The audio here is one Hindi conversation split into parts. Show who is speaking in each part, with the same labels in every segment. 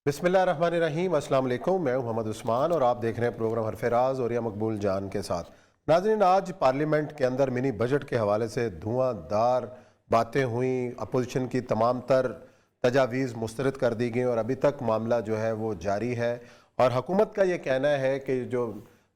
Speaker 1: बिस्मिल्लाहिर्रहमानिर्रहीम, अस्सलाम वालेकुम। मैं हूं मोहम्मद उस्मान और आप देख रहे हैं प्रोग्राम हरफराज और या मकबूल जान के साथ। नाज़रीन, आज पार्लियामेंट के अंदर मिनी बजट के हवाले से धुआंधार बातें हुई, अपोजिशन की तमाम तर तजावीज़ मुस्तरद कर दी गई और अभी तक मामला जो है वो जारी है। और हुकूमत का ये कहना है कि जो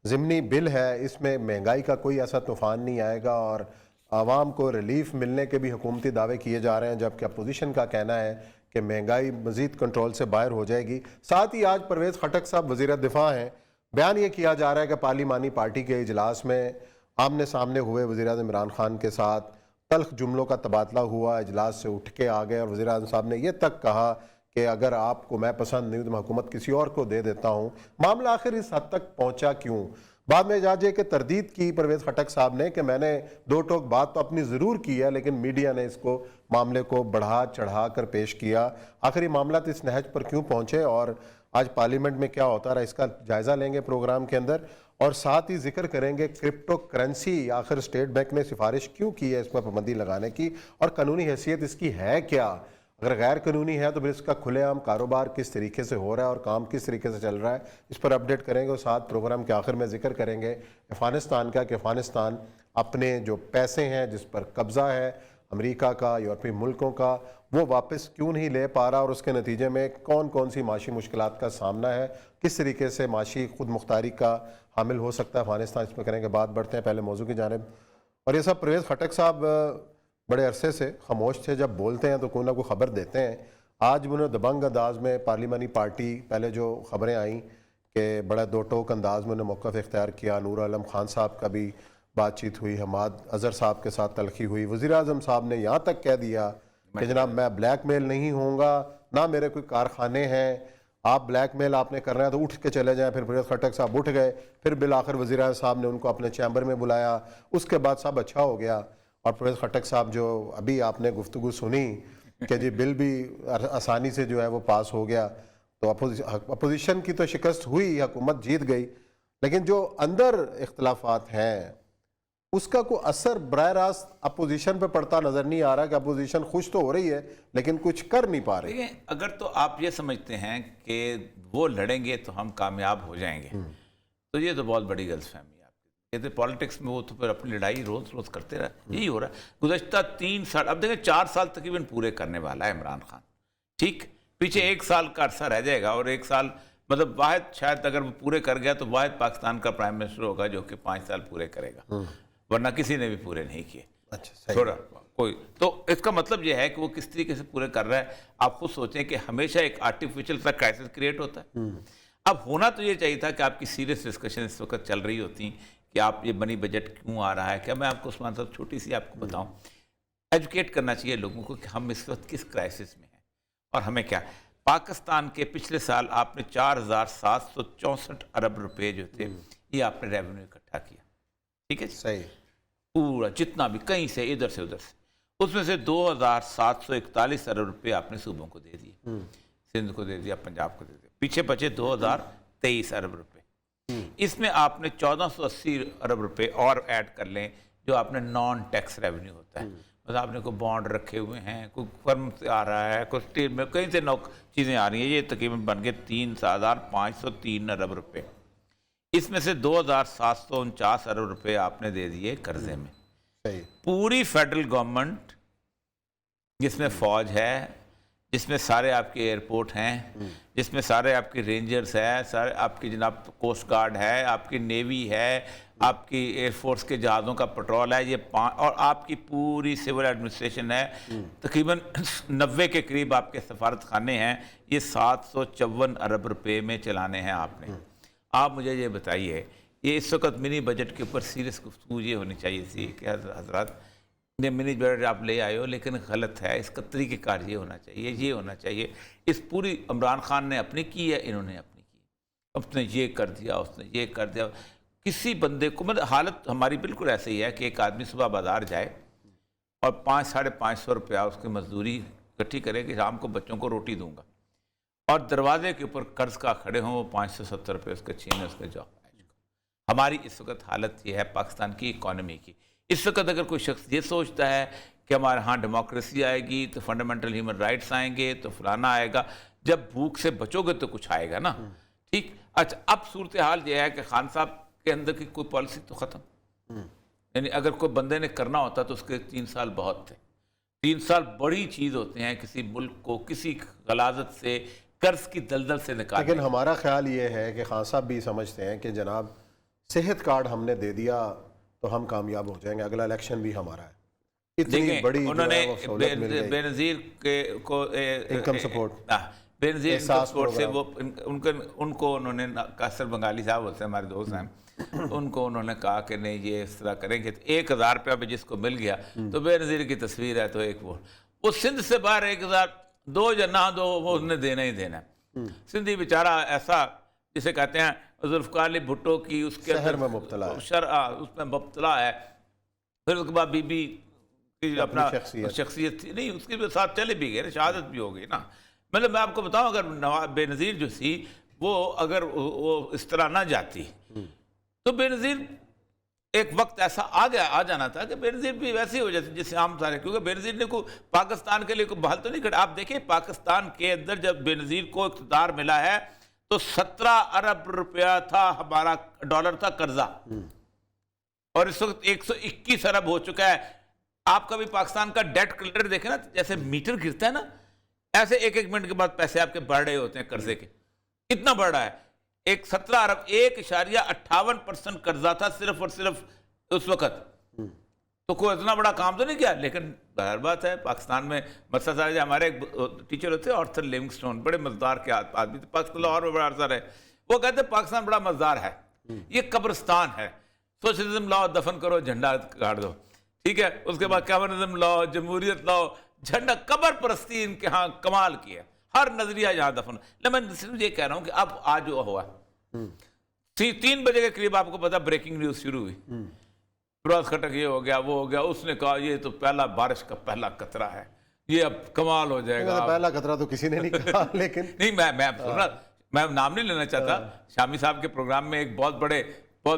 Speaker 1: ज़िमनी बिल है इसमें महंगाई का कोई ऐसा तूफ़ान नहीं आएगा और आवाम को रिलीफ मिलने के भी हुकूमती दावे किए जा रहे हैं, जबकि अपोजिशन का कहना है कि महंगाई मज़ीद कंट्रोल से बाहर हो जाएगी। साथ ही आज परवेज़ खटक साहब वज़ीर दिफा हैं, बयान ये किया जा रहा है कि पार्लिमानी पार्टी के इजलास में आमने सामने हुए वज़ीर आज़म इमरान खान के साथ तल्ख जुमलों का तबादला हुआ, इजलास से उठ के आ गए और वज़ीर आज़म साहब ने यह तक कहा कि अगर आपको मैं पसंद नहीं हूँ तो मैं हुकूमत किसी और को दे देता हूँ। मामला आखिर इस हद तक पहुँचा क्यों? बाद में इजाज़े के तरदीद की परवेज़ खटक साहब ने कि मैंने दो टोक बात तो अपनी ज़रूर की है, लेकिन मीडिया ने इसको मामले को बढ़ा चढ़ा कर पेश किया। आखिर ये मामला तो इस नहज पर क्यों पहुँचे और आज पार्लियामेंट में क्या होता रहा, इसका जायज़ा लेंगे प्रोग्राम के अंदर। और साथ ही जिक्र करेंगे क्रिप्टो करेंसी, आखिर स्टेट बैंक ने सिफारिश क्यों की है इसमें पाबंदी लगाने की और कानूनी हैसियत इसकी है क्या? अगर गैर कानूनी है तो फिर इसका खुलेआम कारोबार किस तरीके से हो रहा है और काम किस तरीके से चल रहा है, इस पर अपडेट करेंगे। और साथ प्रोग्राम के आखिर में जिक्र करेंगे अफ़गानिस्तान का कि अफ़गानिस्तान अपने जो पैसे हैं जिस पर कब्ज़ा है अमेरिका का, यूरोपीय मुल्कों का, वो वापस क्यों नहीं ले पा रहा और उसके नतीजे में कौन कौन सी माशी मुश्किलात का सामना है, किस तरीके से माशी खुद मुख्तारी का हामिल हो सकता है अफ़गानिस्तान, इसमें करेंगे। बात बढ़ते हैं पहले मौजू की जानिब। और ये सब परवेज़ खटक साहब बड़े अरसे से खामोश थे, जब बोलते हैं तो कोई ना कोई ख़बर देते हैं। आज उन्होंने दबंग अंदाज में पार्लिमानी पार्टी, पहले जो ख़बरें आईं कि बड़ा दो टोक अंदाज में उन्होंने मौक़िफ़ इख्तियार किया, नूर आलम खान साहब का भी बातचीत हुई, हमाद अज़हर साहब के साथ तलखी हुई, वज़ीर आज़म साहब ने यहाँ तक कह दिया कि जनाब मैं ब्लैकमेल नहीं होऊंगा, ना मेरे कोई कारखाने हैं, आप ब्लैकमेल आपने करना है तो उठ के चले जाएं। फिर परवेज़ खटक साहब उठ गए, फिर बिल आखिर वज़ीर आज़म साहब ने उनको अपने चैम्बर में बुलाया, उसके बाद सब अच्छा हो गया। और परवेज़ खटक साहब जो अभी आपने गुफ्तगू सुनी कि जी बिल भी आसानी से जो है वो पास हो गया, तो अपोजिशन की तो शिकस्त हुई, हुकूमत जीत गई, लेकिन जो अंदर इख्तलाफात हैं उसका कोई असर बराह रास्त अपोजिशन पे पड़ता नज़र नहीं आ रहा कि अपोजिशन खुश तो हो रही है लेकिन कुछ कर नहीं पा रही।
Speaker 2: अगर तो आप ये समझते हैं कि वो लड़ेंगे तो हम कामयाब हो जाएंगे, तो ये तो बहुत बड़ी गलतफहमी है आपकी। ये तो पॉलिटिक्स में वो तो फिर अपनी लड़ाई रोज़ रोज़ करते रहे, यही हो रहा है। गुज़श्ता 3 साल, अब देखें 4 साल तकरीबन पूरे करने वाला है इमरान खान, ठीक, पीछे 1 साल का अरसा रह जाएगा और 1 साल मतलब वाहिद, शायद अगर वो पूरे कर गया तो वाहिद पाकिस्तान का प्राइम मिनिस्टर होगा जो कि 5 साल पूरे करेगा, वरना किसी ने भी पूरे नहीं किए।
Speaker 1: अच्छा,
Speaker 2: थोड़ा कोई तो इसका मतलब यह है कि वो किस तरीके से पूरे कर रहा है। आप खुद सोचें कि हमेशा एक आर्टिफिशियल सा क्राइसिस क्रिएट होता है। अब होना तो ये चाहिए था कि आपकी सीरियस डिस्कशन इस वक्त चल रही होती कि आप ये मनी बजट क्यों आ रहा है। क्या मैं आपको उस्मान साहब छोटी सी आपको बताऊं, एजुकेट करना चाहिए लोगों को कि हम इस वक्त किस क्राइसिस में हैं और हमें क्या। पाकिस्तान के पिछले साल आपने 4764 अरब रुपए जो थे ये आपने रेवेन्यू इकट्ठा किया, ठीक है, सही, पूरा जितना भी कहीं से इधर से उधर से, उसमें से 2741 अरब रुपए आपने सूबों को दे दिए, सिंध को दे दिया, पंजाब को दे दिया, पीछे बचे 2023 अरब रुपए। इसमें आपने 1480 अरब रुपए और ऐड कर लें जो आपने नॉन टैक्स रेवेन्यू होता है, मतलब आपने कोई बॉन्ड रखे हुए हैं, कोई फर्म से आ रहा है, कोई स्टेट में कहीं से चीज़ें आ रही हैं, ये तकरीबन बन गए 3503 अरब रुपये। इसमें से 2749 अरब रुपए आपने दे दिए कर्जे में। पूरी फेडरल गवर्नमेंट जिसमें फौज है, जिसमें सारे आपके एयरपोर्ट हैं, जिसमें सारे आपके रेंजर्स हैं, सारे आपकी जनाब कोस्ट गार्ड है, आपकी नेवी है, आपकी एयरफोर्स के जहाज़ों का पेट्रोल है, ये 5 और आपकी पूरी सिविल एडमिनिस्ट्रेशन है, तकरीबन 90 के करीब आपके सफारत खाने हैं, ये 754 अरब रुपए में चलाने हैं आपने। आप मुझे ये बताइए, ये इस वक्त मिनी बजट के ऊपर सीरियस गुफ्तगू ये होनी चाहिए थी कि हजरत ने मिनी बजट आप ले आए हो लेकिन गलत है, इसका तरीक़ेकार ये होना चाहिए, ये होना चाहिए। इस पूरी इमरान खान ने अपनी की है, इन्होंने अपनी की, उसने ये कर दिया, उसने ये कर दिया। किसी बंदे को मतलब हालत हमारी बिल्कुल ऐसे ही है कि एक आदमी सुबह बाजार जाए और 500-550 रुपया उसकी मजदूरी इकट्ठी करे कि शाम को बच्चों को रोटी दूंगा, और दरवाजे के ऊपर कर्ज का खड़े हों, वो 570 रुपये उसके छीने उसके जाओ। हमारी इस वक्त हालत ये है पाकिस्तान की इकॉनमी की। इस वक्त अगर कोई शख्स ये सोचता है कि हमारे यहाँ डेमोक्रेसी आएगी तो फंडामेंटल ह्यूमन राइट्स आएंगे तो फलाना आएगा, जब भूख से बचोगे तो कुछ आएगा ना। ठीक, अच्छा अब सूरत हाल यह है कि खान साहब के अंदर की कोई पॉलिसी तो ख़त्म, यानी अगर कोई बंदे ने करना होता तो उसके 3 साल बहुत थे। 3 साल बड़ी चीज़ होते हैं किसी मुल्क को किसी गलाजत से, कर्ज की दलदल से निकालने।
Speaker 1: लेकिन हमारा ख्याल ये है कि खान साहब भी समझते हैं कि जनाब सेहत कार्ड हमने दे दिया तो हम कामयाब हो जाएंगे, अगला इलेक्शन भी हमारा है। इतनी बड़ी
Speaker 2: उन्होंने
Speaker 1: बेनज़ीर
Speaker 2: को
Speaker 1: income support,
Speaker 2: Benazir income support से वो उनको उन्होंने कासर बंगाली साहब होते हैं हमारे दोस्त हैं, उनको उन्होंने कहा कि नहीं ये इस तरह करेंगे। तो 1000 रुपया भी जिसको मिल गया तो बेनज़ीर की तस्वीर है तो एक वो सिंध से बाहर 1000 दो या ना दो वो उसने देना ही देना। सिंधी बेचारा ऐसा जिसे कहते हैं जुल्फ़िकार अली भुट्टो की उसके
Speaker 1: शहर में मुब्तला है,
Speaker 2: उसमें मुब्तला है। फिर उसके बाद बीबी की अपना शख्सियत थी नहीं, उसके भी साथ चले भी गए, शहादत भी हो गई ना। मतलब मैं आपको बताऊं अगर नवाब बेनज़ीर जो थी वो अगर वो इस तरह ना जाती तो बेनज़ीर एक वक्त ऐसा आ जाना था कि बेनज़ीर भी वैसे ही हो जाती जैसे आम सारे, क्योंकि बेनज़ीर ने कोई पाकिस्तान के लिए कोई बहाल तो नहीं कर। आप देखिए पाकिस्तान के अंदर जब बेनज़ीर को इक़्तिदार मिला है तो 17 अरब रुपया था हमारा डॉलर था कर्जा, और इस वक्त 121 अरब हो चुका है। आप कभी पाकिस्तान का डेट कैलेंडर देखें ना, जैसे मीटर गिरता है ना, ऐसे एक एक मिनट के बाद पैसे आपके बढ़ रहे होते हैं कर्जे के। कितना बढ़ रहा है? एक 17 अरब 1.58% कर्जा था सिर्फ और सिर्फ उस वक्त। तो कोई इतना बड़ा काम तो नहीं किया। लेकिन बाहर बात है पाकिस्तान में मसला साहब हमारे एक टीचर होते हैं आर्थर लिविंगस्टोन, बड़े मजेदार के आदमी थे, पाकिस्तान लाहौर में बड़ा अर्सा रहे। वो कहते हैं पाकिस्तान बड़ा मजेदार है, ये कब्रिस्तान है, सोशलिज्म लाओ दफन करो झंडा गाड़ दो, ठीक है, उसके बाद कम्युनिज्म लाओ जमहूरियत लाओ झंडा, कब्र परस्ती इनके यहाँ कमाल की है, हर नजरिया यहाँ दफन। लेकिन मैं सिर्फ ये कह रहा हूँ कि अब आज जो हुआ 3 बजे के करीब आपको पता ब्रेकिंग न्यूज शुरू हुई, फिरोज खटक ये हो गया वो हो गया, उसने कहा ये तो पहला बारिश का पहला कतरा है, ये अब कमाल हो जाएगा।
Speaker 1: पहला कतरा तो किसी ने नहीं कहा लेकिन
Speaker 2: नहीं मैं नाम नहीं लेना चाहता। शामी साहब के प्रोग्राम में एक बहुत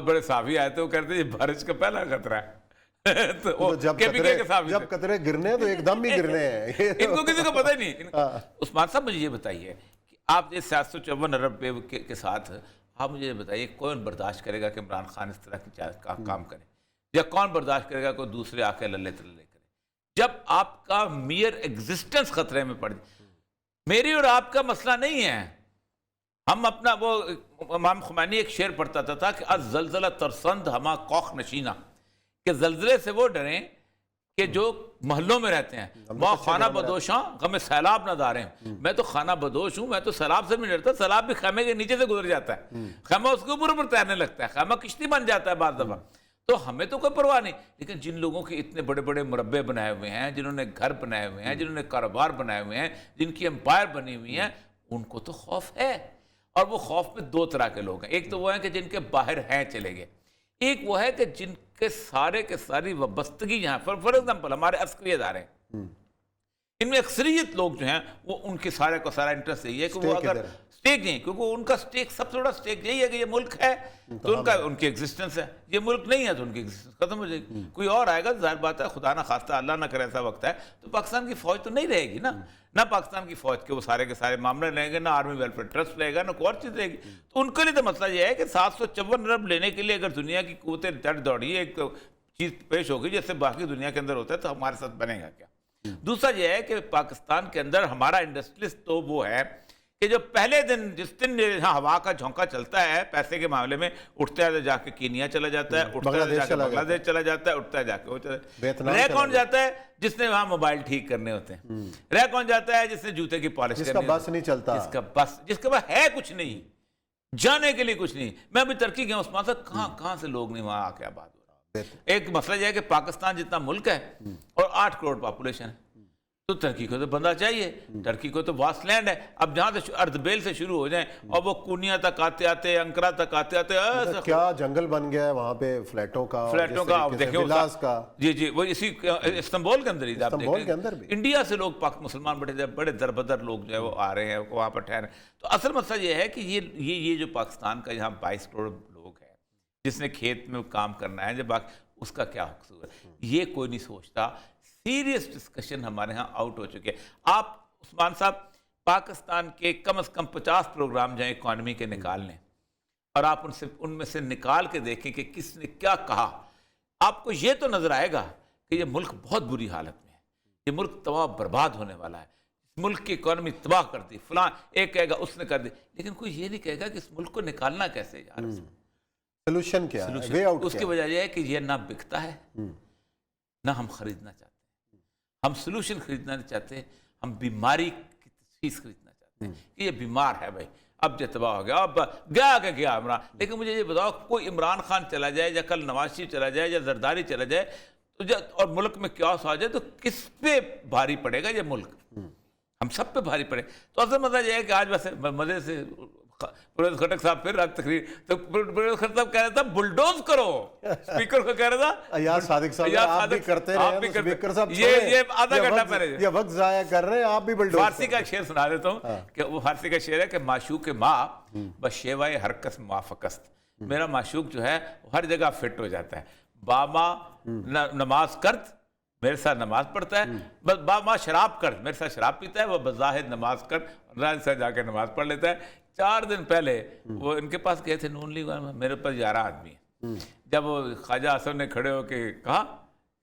Speaker 2: बड़े साहबी आए थे, वो कहते ये बारिश का पहला खतरा है।
Speaker 1: तो जब कतरे गिरने तो एकदम ही गिरने हैं
Speaker 2: इनको किसी को पता ही नहीं। उस्मान साहब मुझे ये बताइए कि आप ये 754 अरब के साथ आप मुझे बताइए कौन बर्दाश्त करेगा कि इमरान खान इस तरह की काम करे, या कौन बर्दाश्त करेगा कोई दूसरे आके लल्ले तल्ले करे, जब आपका मियर एग्जिस्टेंस खतरे में पड़ जाए। मेरी और आपका मसला नहीं है, हम अपना वो इमाम खुमैनी एक शेर पढ़ता था कि अज जलजला तरसंद हमा कौख नशीना, कि जलजले से वो डरें कि जो महलों में रहते हैं, वह खाना बदोशा गमे सैलाब न दारें। मैं तो खाना बदोश हूँ, मैं तो सैलाब से भी नहीं डरता, सैलाब भी खैमे के नीचे से गुजर जाता है, खैमा उसके ऊपर तैरने लगता है, खैमा किश्ती बन जाता है बार दफा। तो हमें तो कोई परवाह नहीं। लेकिन जिन लोगों के इतने बड़े बड़े मुरब्बे बनाए हुए हैं, जिन्होंने घर बनाए हुए हैं, जिन्होंने कारोबार बनाए हुए हैं, जिनकी एम्पायर बनी हुई है, उनको तो खौफ है। और वो खौफ में 2 तरह के लोग हैं, एक तो वो है कि जिनके बाहर हैं चले गए, एक वो है कि जिनके सारे के सारी वाबस्तगी यहाँ पर, फॉर एग्जाम्पल हमारे अस्करी अदारे हैं, इनमें अक्सरियत लोग जो हैं वो उनके सारे का सारा इंटरेस्ट यही है कि वो अगर स्टेक नहीं, क्योंकि उनका स्टेक सबसे बड़ा स्टेक यही है कि ये मुल्क है तो उनकी एग्जिस्टेंस है, ये मुल्क नहीं है तो उनकी एग्जिस्टेंस खत्म हो जाएगी। कोई और आएगा, जाहिर बात है, खुदा ना खास्ता अल्लाह ना करे ऐसा वक्त है तो पाकिस्तान की फौज तो नहीं रहेगी ना पाकिस्तान की फौज के वो सारे के सारे मामले रहेंगे, ना आर्मी वेलफेयर ट्रस्ट रहेगा, ना कोई और चीज़ रहेगी। तो उनके लिए तो मसला ये है कि 754 अरब लेने के लिए अगर दुनिया की कुव्वतें दर दौड़ी एक तो चीज़ पेश होगी जैसे बाकी दुनिया के अंदर होता है, तो हमारे साथ बनेगा क्या। दूसरा यह है कि पाकिस्तान के अंदर हमारा इंडस्ट्रियलिस्ट तो वो है कि जो पहले दिन जिस दिन यहाँ हवा का झोंका चलता है पैसे के मामले में, उठता है जाके कीनिया चला जाता है, उठता है जाके बांग्लादेश चला जाता है, उठता है जाके वो चला। रह कौन जाता है? जिसने वहाँ मोबाइल ठीक करने होते हैं। रह कौन जाता है? जिसने जूते की पॉलिश करनी,
Speaker 1: जिसका बस नहीं चलता,
Speaker 2: जिसके पास है कुछ नहीं, जाने के लिए कुछ नहीं। मैं अभी टर्की गया, उस्मान साहब कहाँ से लोग नहीं वहाँ आके आबाद हो रहा। एक मसला यह है कि पाकिस्तान जितना मुल्क है और 8 करोड़ पॉपुलेशन है, तो टर्की को तो बंदा चाहिए, टर्की को तो वास्ट लैंड है। अब जहाँ से अर्धबेल से शुरू हो जाए और वो कुनिया तक आते आते अंकरा तक आते आते
Speaker 1: क्या जंगल बन गया है वहाँ पे, फ्लैटों का विलास का।
Speaker 2: जी वो इसी इस्तांबुल के अंदर ही आप
Speaker 1: के अंदर भी
Speaker 2: इंडिया से लोग पाक मुसलमान बड़े दरबदर लोग जो है वो आ रहे हैं वहाँ पर ठहरे। तो असल मसला ये है कि ये जो पाकिस्तान का यहाँ 22 करोड़ लोग हैं जिसने खेत में काम करना है, जब उसका क्या कसूर है, ये कोई नहीं सोचता। सीरियस डिस्कशन हमारे यहाँ आउट हो चुके हैं। आप उस्मान साहब पाकिस्तान के कम से कम 50 प्रोग्राम जो इकॉनमी के निकाल लें और आप उनमें से निकाल के देखें कि किसने क्या कहा, आपको ये तो नजर आएगा कि ये मुल्क बहुत बुरी हालत में है, ये मुल्क तबाह बर्बाद होने वाला है, इस मुल्क की इकॉनमी तबाह कर दी, फलां एक कहेगा उसने कर दी, लेकिन कोई ये नहीं कहेगा कि इस मुल्क को निकालना कैसे यार।
Speaker 1: सोल्यूशन क्या है, वे आउट
Speaker 2: उसकी वजह यह है कि ये ना बिकता है ना हम खरीदना चाहते, हम सोल्यूशन खरीदना नहीं चाहते, हम बीमारी की तशखीस खरीदना चाहते हैं कि ये बीमार है भाई, अब जो तबाह हो गया, अब गया इमरान। लेकिन मुझे ये बताओ, कोई इमरान खान चला जाए या कल नवाज शरीफ चला जाए या जरदारी चला जाए तो और मुल्क में क्यास आ जाए तो किस पे भारी पड़ेगा ये मुल्क? हम सब पे भारी पड़े। तो असल मतलब यह है कि आज वैसे मजे से परवेज खटक साहब फिर आज तकरीर, तो परवेज खटक साहब कह रहा था बुलडोज करो, स्पीकर को कह रहा था
Speaker 1: यार सादिक साहब आप भी करते रहे, तो स्पीकर साहब
Speaker 2: ये आधा घंटा पहले
Speaker 1: ये वक्त जाया कर रहे हैं, आप भी बुलडोज।
Speaker 2: फारसी का शेर सुना देता हूँ कि वो फारसी का शेर है कि माशूक माँ बशेवाए हरकस माफकस्त, मेरा माशूक जो है हर जगह फिट हो जाता है, बामा नमाज करत मेरे साथ नमाज पढ़ता है, बस बामा शराब कर मेरे साथ शराब पीता है, वह बज़ाहिर नमाज कर राज से जाकर नमाज पढ़ लेता है। 4 दिन पहले वो इनके पास गए थे नून लीग, मेरे पास 11 आदमी है। जब वो ख्वाजा हसन ने खड़े होके कहा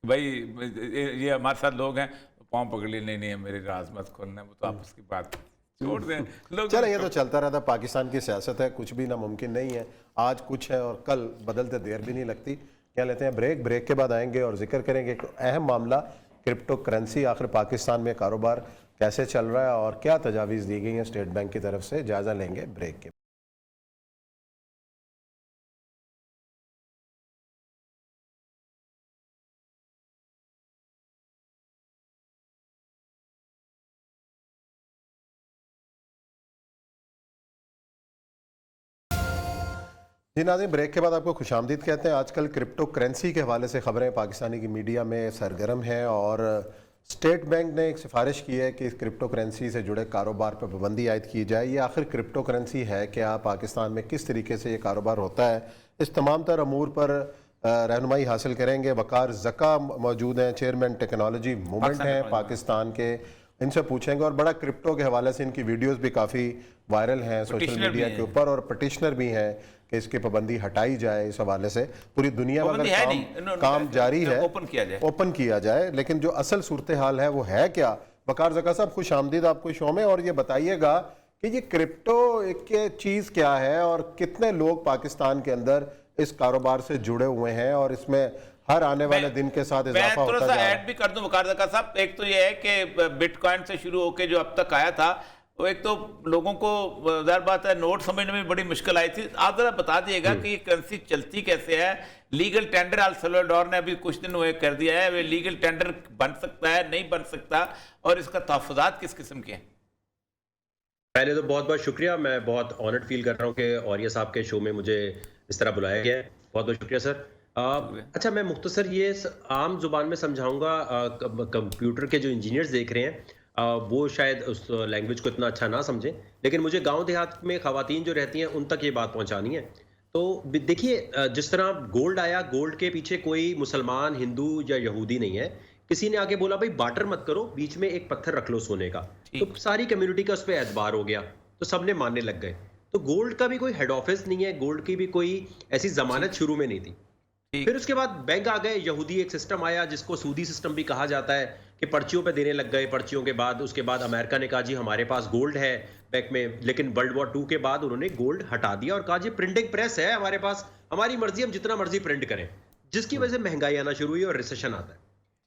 Speaker 2: भाई ये हमारे साथ लोग हैं, पाँव पकड़ लिए, नहीं है मेरे राज मत खोलना, वो तो आप उसकी बात छोड़ दें लोग।
Speaker 1: चलो ये तो चलता रहता, पाकिस्तान की सियासत है, कुछ भी नामुमकिन नहीं है, आज कुछ है और कल बदलते देर भी नहीं लगती। क्या लेते हैं ब्रेक के बाद आएंगे और जिक्र करेंगे एक अहम मामला, क्रिप्टो करेंसी, आखिर पाकिस्तान में कारोबार कैसे चल रहा है और क्या तजावीज़ दी गई हैं स्टेट बैंक की तरफ से, जायज़ा लेंगे ब्रेक के। जी नाज़रीन, ब्रेक के बाद आपको खुशामदीद कहते हैं। आजकल क्रिप्टो करेंसी के हवाले से खबरें पाकिस्तानी की मीडिया में सरगर्म हैं और स्टेट बैंक ने एक सिफारिश की है कि इस क्रिप्टो करेंसी से जुड़े कारोबार पर पाबंदी आयद की जाए। ये आखिर क्रिप्टो करेंसी है क्या, पाकिस्तान में किस तरीके से ये कारोबार होता है, इस तमाम तर अमूर पर रहनुमाई हासिल करेंगे। वकार ज़का मौजूद हैं, चेयरमैन टेक्नोलॉजी मूवमेंट हैं पाकिस्तान के, इनसे पूछेंगे। और बड़ा क्रिप्टो के हवाले से इनकी वीडियोस भी काफ़ी वायरल हैं सोशल मीडिया के ऊपर और पटिशनर भी हैं कि इसकी पाबंदी हटाई जाए। इस हवाले से पूरी दुनिया में अगर काम जारी है, ओपन किया जाए, लेकिन जो असल सूरत हाल है वो है क्या। वकार ज़का साहब खुश आमदीद आपको शो में, और ये बताइएगा कि ये क्रिप्टो एक चीज़ क्या है और कितने लोग पाकिस्तान के अंदर इस कारोबार से जुड़े हुए हैं और इसमें हर आने वाले दिन के साथ इजाफा होता जा रहा है।
Speaker 2: ऐड भी कर दूं वकार ज़का साहब, एक तो ये है कि बिटकॉइन से शुरू होकर जो अब तक आया था, वो एक तो लोगों को ज़ाहिर बात है नोट समझने में बड़ी मुश्किल आई थी। आप जरा बता दिएगा कि ये करेंसी चलती कैसे है। लीगल टेंडर अल सल्वाडोर ने अभी कुछ दिन हुए कर दिया है, वे लीगल टेंडर बन सकता है नहीं बन सकता, और इसका तहफ़्फ़ुज़ात किस किस्म के हैं।
Speaker 3: पहले तो बहुत बहुत शुक्रिया, मैं बहुत ऑनर्ड फील कर रहा हूँ कि औरिया साहब के शो में मुझे इस तरह बुलाया गया है, बहुत बहुत शुक्रिया सर। अच्छा, मैं मुख्तसर ये आम जुबान में समझाऊंगा। कंप्यूटर के जो इंजीनियर्स देख रहे हैं वो शायद उस लैंग्वेज को इतना अच्छा ना समझें, लेकिन मुझे गांव देहात में ख़वातीन जो रहती हैं उन तक ये बात पहुंचानी है। तो देखिए, जिस तरह गोल्ड आया, गोल्ड के पीछे कोई मुसलमान, हिंदू या यहूदी नहीं है। किसी ने आके बोला भाई बार्टर मत करो, बीच में एक पत्थर रख लो सोने का, तो सारी कम्युनिटी का उस पर एतबार हो गया, तो सबने मानने लग गए। तो गोल्ड का भी कोई हेड ऑफिस नहीं है, गोल्ड की भी कोई ऐसी जमानत शुरू में नहीं थी। फिर उसके बाद बैंक आ गए, यहूदी एक सिस्टम आया जिसको सूदी सिस्टम भी कहा जाता है, कि पर्चियों पे देने लग गए। पर्चियों के बाद उसके बाद अमेरिका ने कहा जी हमारे पास गोल्ड है बैंक में, लेकिन वर्ल्ड वॉर 2 के बाद उन्होंने गोल्ड हटा दिया और कहा जी प्रिंटिंग प्रेस है हमारे पास, हमारी मर्जी, हम जितना मर्जी प्रिंट करें, जिसकी वजह से महंगाई आना शुरू हुई और रिसेशन आता है।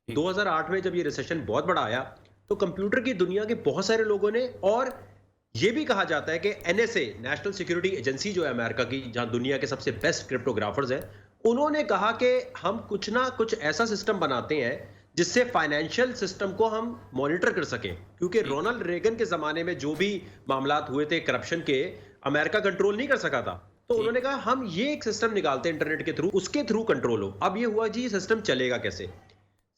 Speaker 3: 2008 में जब ये रिसेशन बहुत बड़ा आया तो कंप्यूटर की दुनिया के बहुत सारे लोगों ने, और ये भी कहा जाता है कि NSA, नेशनल सिक्योरिटी एजेंसी जो है अमेरिका की, जहां दुनिया के सबसे बेस्ट क्रिप्टोग्राफर्स हैं, उन्होंने कहा कि हम कुछ ना कुछ ऐसा सिस्टम बनाते हैं जिससे फाइनेंशियल सिस्टम को हम मॉनिटर कर सकें, क्योंकि रोनाल्ड रेगन के जमाने में जो भी मामलात हुए थे करप्शन के, अमेरिका कंट्रोल नहीं कर सका था। तो उन्होंने कहा हम ये एक सिस्टम निकालते हैं इंटरनेट के थ्रू, उसके थ्रू कंट्रोल हो। अब ये हुआ जी सिस्टम चलेगा कैसे।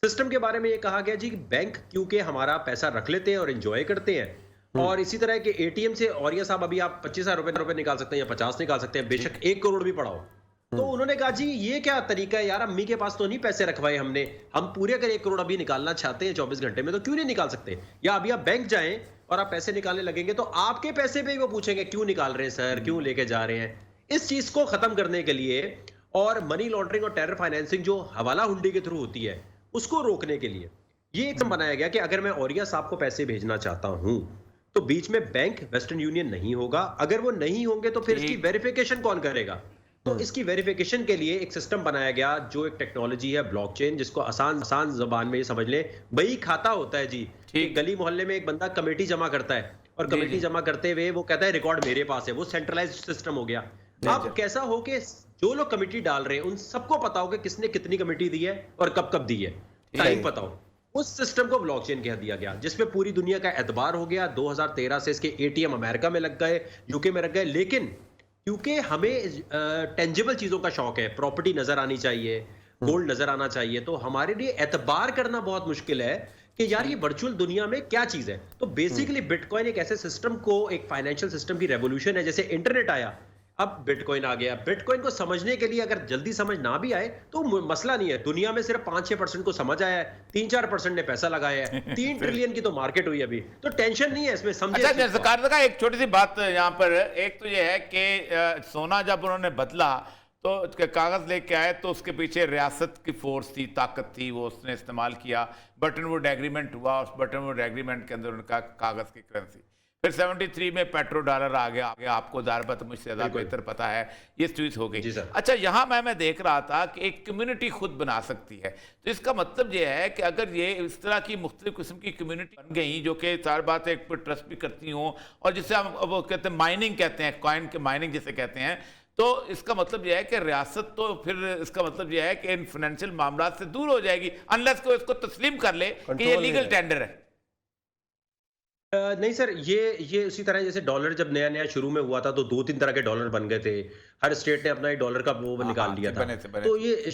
Speaker 3: सिस्टम के बारे में ये कहा गया जी बैंक क्योंकि हमारा पैसा रख लेते हैं और एंजॉय करते हैं, और इसी तरह के ATM से, और ये साहब अभी आप 25,000 रुपए निकाल सकते हैं या 50 निकाल सकते हैं, बेशक 1 करोड़ भी पड़ा हो। तो उन्होंने कहा जी ये क्या तरीका है यार, अम्मी के पास तो नहीं पैसे रखवाए हमने, हम पूरे अगर 1 करोड़ अभी निकालना चाहते हैं 24 घंटे में तो क्यों नहीं निकाल सकते। या अभी आप बैंक जाएं और आप पैसे निकालने लगेंगे तो आपके पैसे पे ही वो पूछेंगे क्यों निकाल रहे हैं सर, क्यों लेके जा रहे हैं। इस चीज को खत्म करने के लिए और मनी लॉन्ड्रिंग और टेरर फाइनेंसिंग जो हवाला हुंडी के थ्रू होती है उसको रोकने के लिए ये एकदम बनाया गया कि अगर मैं औरिया साहब को पैसे भेजना चाहता हूं तो बीच में बैंक वेस्टर्न यूनियन नहीं होगा। अगर वो नहीं होंगे तो फिर इसकी वेरिफिकेशन कौन करेगा? तो इसकी वेरिफिकेशन के लिए एक सिस्टम बनाया गया जो एक टेक्नोलॉजी है ब्लॉकचेन, जिसको आसान आसान जबान में ये समझ ले बही खाता होता है जी। एक गली मोहल्ले में एक बंदा कमेटी जमा करता है और कमेटी जमा करते हुए वो कहता है रिकॉर्ड मेरे पास है, वो सेंट्रलाइज्ड सिस्टम हो गया। अब कैसा हो कि जो लोग कमेटी डाल रहे हैं उन सबको पता हो कि किसने कितनी कमेटी दी है और कब कब दी है, टाइम पता हो। उस सिस्टम को ब्लॉकचेन कह दिया गया जिसमें पूरी दुनिया का एतबार हो गया। 2013 से इसके एटीएम अमेरिका में लग गए, यूके में लग गए, लेकिन क्योंकि हमें टेंजिबल चीजों का शौक है, प्रॉपर्टी नजर आनी चाहिए, गोल्ड नजर आना चाहिए, तो हमारे लिए एतबार करना बहुत मुश्किल है कि यार ये वर्चुअल दुनिया में क्या चीज है। तो बेसिकली बिटकॉइन एक ऐसे सिस्टम को, एक फाइनेंशियल सिस्टम की रेवोल्यूशन है। जैसे इंटरनेट आया, अब बिटकॉइन आ गया। बिटकॉइन को समझने के लिए अगर जल्दी समझ ना भी आए तो मसला नहीं है। दुनिया में सिर्फ 5-6% को समझ आया है, 3-4% ने पैसा लगाया है, 3 ट्रिलियन की तो मार्केट हुई अभी, तो टेंशन नहीं है इसमें। समझे?
Speaker 2: अच्छा, सरकार का एक छोटी सी बात यहाँ पर, एक तो ये है कि सोना जब उन्होंने बदला तो कागज लेके आए तो उसके पीछे रियासत की फोर्स थी, ताकत थी, वो उसने इस्तेमाल किया। बटन वुड एग्रीमेंट हुआ, उस बटन वुड एग्रीमेंट के अंदर उनका कागज की करेंसी। फिर 73 में पेट्रो डॉलर आ गया, आपको ज़ारबत मुझसे ज़्यादा बेहतर पता है, ये चीज़ हो गई। अच्छा, यहाँ मैं देख रहा था कि एक कम्युनिटी खुद बना सकती है, तो इसका मतलब ये है कि अगर ये इस तरह की मुख्तलिफ किस्म की कम्युनिटी बन गई जो कि सार बात एक पर ट्रस्ट भी करती हों, और जिसे हम वो कहते हैं माइनिंग कहते हैं, कॉइन के माइनिंग जिसे कहते हैं, तो इसका मतलब यह है कि रियासत तो फिर इसका मतलब यह है कि इन फाइनेंशियल मामला से दूर हो जाएगी अनलेस को इसको तस्लीम कर ले कि ये लीगल टेंडर है।
Speaker 3: नहीं सर, ये उसी तरह जैसे डॉलर जब नया नया शुरू में हुआ था तो 2-3 तरह के डॉलर बन गए थे। हर स्टेट ने अपना एक डॉलर का वो निकाल लिया था। तो ये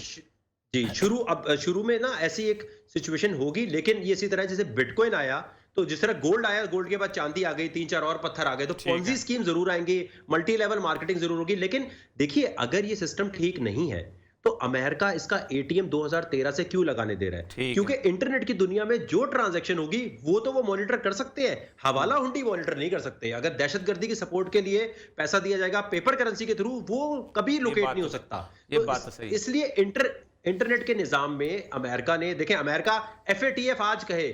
Speaker 3: जी शुरू में ना ऐसी एक सिचुएशन होगी, लेकिन ये इसी तरह जैसे बिटकॉइन आया तो जिस तरह गोल्ड आया, गोल्ड के बाद चांदी आ गई, 3-4 और पत्थर आ गए, तो पॉन्जी स्कीम जरूर आएंगी, मल्टी लेवल मार्केटिंग जरूर होगी। लेकिन देखिए, अगर ये सिस्टम ठीक नहीं है तो अमेरिका इसका एटीएम 2013 से क्यों लगाने दे रहा है? क्योंकि इंटरनेट की दुनिया में जो ट्रांजैक्शन होगी वो तो वो मॉनिटर कर सकते हैं, हवाला हुंडी मॉनिटर नहीं कर सकते। अगर दहशतगर्दी की सपोर्ट के लिए पैसा दिया जाएगा पेपर करेंसी के थ्रू, वो कभी लोकेट नहीं हो सकता।
Speaker 2: ये बात तो सही है।
Speaker 3: इसलिए इंटरनेट के निजाम में अमेरिका ने, देखें, अमेरिका FATF आज कहे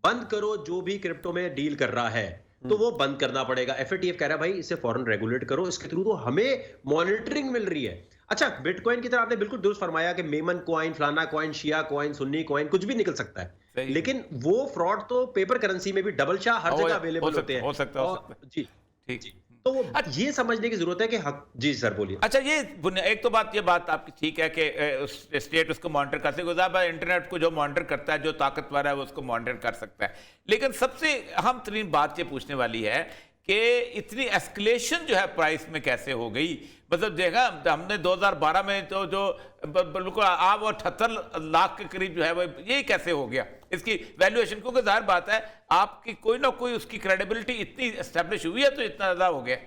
Speaker 3: बंद करो जो भी क्रिप्टो में डील कर रहा है तो वो बंद करना पड़ेगा। FATF कह रहा है भाई इसे फौरन रेगुलेट करो, इसके थ्रू तो हमें मॉनिटरिंग मिल रही है। अच्छा, बिटकॉइन की तरह आपने बिल्कुल दुरुस्त फरमाया कि मेमन कॉइन, फलाना कॉइन, शिया कॉइन, सुन्नी कॉइन, कुछ भी निकल सकता है, लेकिन वो फ्रॉड तो पेपर करेंसी में भी डबल शाह हर जगह अवेलेबल होते हैं।
Speaker 2: हो सकता है
Speaker 3: जी, ठीक। तो ये समझने की जरूरत है कि जी सर बोलिए।
Speaker 2: अच्छा, ये एक तो ये बात आपकी ठीक है कि स्टेट उसको मॉनिटर कर सकते है, इंटरनेट को जो मॉनिटर करता है, जो ताकतवर है वो उसको मॉनिटर कर सकता है। लेकिन सबसे अहम तरीन बात ये पूछने वाली है कि इतनी एस्केलेशन जो है प्राइस में कैसे हो गई। मतलब देखा हमने 2012 में तो जो बिल्कुल आप 78 लाख के करीब जो है वो ये कैसे हो गया इसकी वैल्यूएशन, क्योंकि जाहिर बात है आपकी कोई ना कोई उसकी क्रेडिबिलिटी इतनी एस्टेब्लिश हुई है तो इतना ज्यादा हो गया।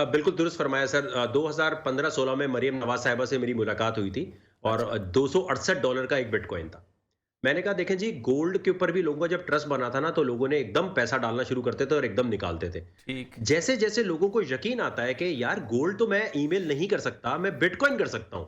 Speaker 3: बिल्कुल दुरुस्त फरमाया सर। 2015-16 में मरियम नवाज साहिबा से मेरी मुलाकात हुई थी और $268 का एक बिटकॉइन था। मैंने कहा देखें जी, गोल्ड के ऊपर भी लोगों का जब ट्रस्ट बना था ना तो लोगों ने एकदम पैसा डालना शुरू करते थे और एकदम निकालते थे। जैसे जैसे लोगों को यकीन आता है कि यार गोल्ड तो मैं ईमेल नहीं कर सकता, मैं बिटकॉइन कर सकता हूं,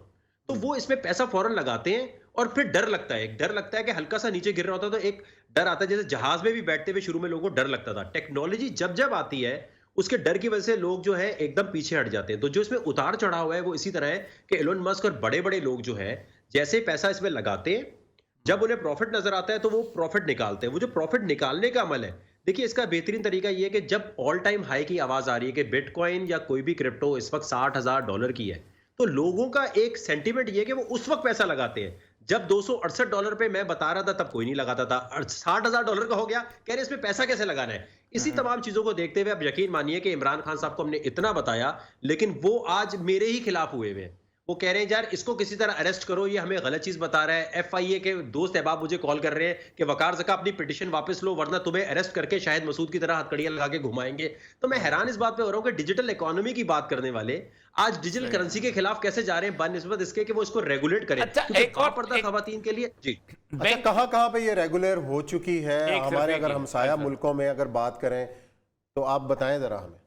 Speaker 3: तो वो इसमें पैसा फौरन लगाते हैं। और फिर डर लगता है, एक डर लगता है कि हल्का सा नीचे गिर रहा होता है तो एक डर आता है। जैसे जहाज में भी बैठते हुए शुरू में लोगों को डर लगता था, टेक्नोलॉजी जब जब आती है उसके डर की वजह से लोग जो है एकदम पीछे हट जाते हैं। तो जो इसमें उतार चढ़ाव है वो इसी तरह है कि एलोन मस्क और बड़े बड़े लोग जो है जैसे पैसा इसमें लगाते हैं, जब उन्हें प्रॉफिट नजर आता है तो वो प्रॉफिट निकालते हैं। वो जो प्रॉफिट निकालने का अमल है, देखिए इसका बेहतरीन तरीका ये है कि जब ऑल टाइम हाई की आवाज आ रही है कि बिटकॉइन या कोई भी क्रिप्टो इस वक्त $60,000 की है, तो लोगों का एक सेंटीमेंट ये है कि वो उस वक्त पैसा लगाते हैं। जब $268 पे मैं बता रहा था तब कोई नहीं लगाता था, $60,000 का हो गया, कह रहे इसमें पैसा कैसे लगाना है। इसी तमाम चीजों को देखते हुए आप यकीन मानिए कि इमरान खान साहब को हमने इतना बताया लेकिन वो आज मेरे ही खिलाफ हुए हैं। वो कह रहे हैं यार इसको किसी तरह अरेस्ट करो, ये हमें गलत चीज बता रहा है। FIA के दोस्त अहबाब मुझे कॉल कर रहे हैं कि वकार ज़का अपनी पिटीशन वापस लो वरना तुम्हें अरेस्ट करके शाहिद मसूद की तरह हथकड़ियां लगा के घुमाएंगे। तो मैं हैरान इस बात पे हो रहा हूँ कि डिजिटल इकोनॉमी की बात करने वाले आज डिजिटल करेंसी के खिलाफ कैसे जा रहे हैं बनिस्बत इसके कि वो इसको रेगुलेट करें।
Speaker 2: अच्छा,
Speaker 3: क्योंकि
Speaker 2: एक और
Speaker 3: पर्दा खवातीन के लिए जी
Speaker 1: अच्छा, कहाँ कहाँ पे ये रेगुलर हो चुकी है
Speaker 2: एक
Speaker 1: हमारे
Speaker 2: रुपए
Speaker 1: अगर
Speaker 2: की,
Speaker 1: हमसाया
Speaker 2: एक
Speaker 1: मुल्कों में अगर बात करें तो आप बताएं जरा हमें।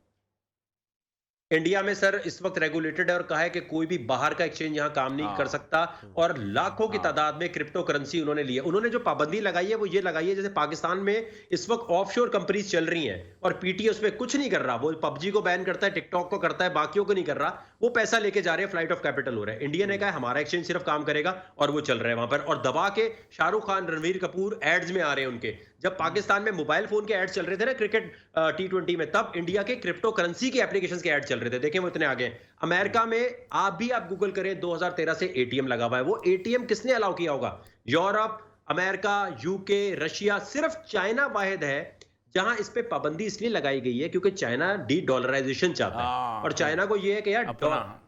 Speaker 3: इंडिया में सर इस वक्त रेगुलेटेड है और कहा है कि कोई भी बाहर का एक्सचेंज यहां काम नहीं कर सकता और लाखों की तादाद में क्रिप्टो करेंसी उन्होंने ली है। उन्होंने जो पाबंदी लगाई है वो ये लगाई है जैसे पाकिस्तान में इस वक्त ऑफशोर कंपनीज चल रही हैं और पीटीए उसमें कुछ नहीं कर रहा, वो पबजी को बैन करता है, टिकटॉक को करता है, बाकियों को नहीं कर रहा, वो पैसा लेके जा रहे हैं, फ्लाइट ऑफ कैपिटल हो रहा है। इंडिया ने कहा हमारा एक्सचेंज सिर्फ काम करेगा और वो चल रहा है वहां पर और दबा के शाहरुख खान, रणवीर कपूर एड्स में आ रहे हैं उनके। जब पाकिस्तान में मोबाइल फोन के एड्स चल रहे थे ना क्रिकेट T20 में, तब इंडिया के क्रिप्टो करेंसी के एप्लीकेशंस के एड चल रहे थे। देखें वो इतने आगे। अमेरिका में आप गूगल करें 2013 से एटीएम लगा हुआ है। वो एटीएम किसने अलाउ किया होगा? यूरोप, अमेरिका, यूके, रशिया, सिर्फ चाइना वाहिद है जहां इस पे पाबंदी इसलिए लगाई गई है क्योंकि चाइना डी-डॉलराइजेशन चाहता है और चाइना को ये है कि यार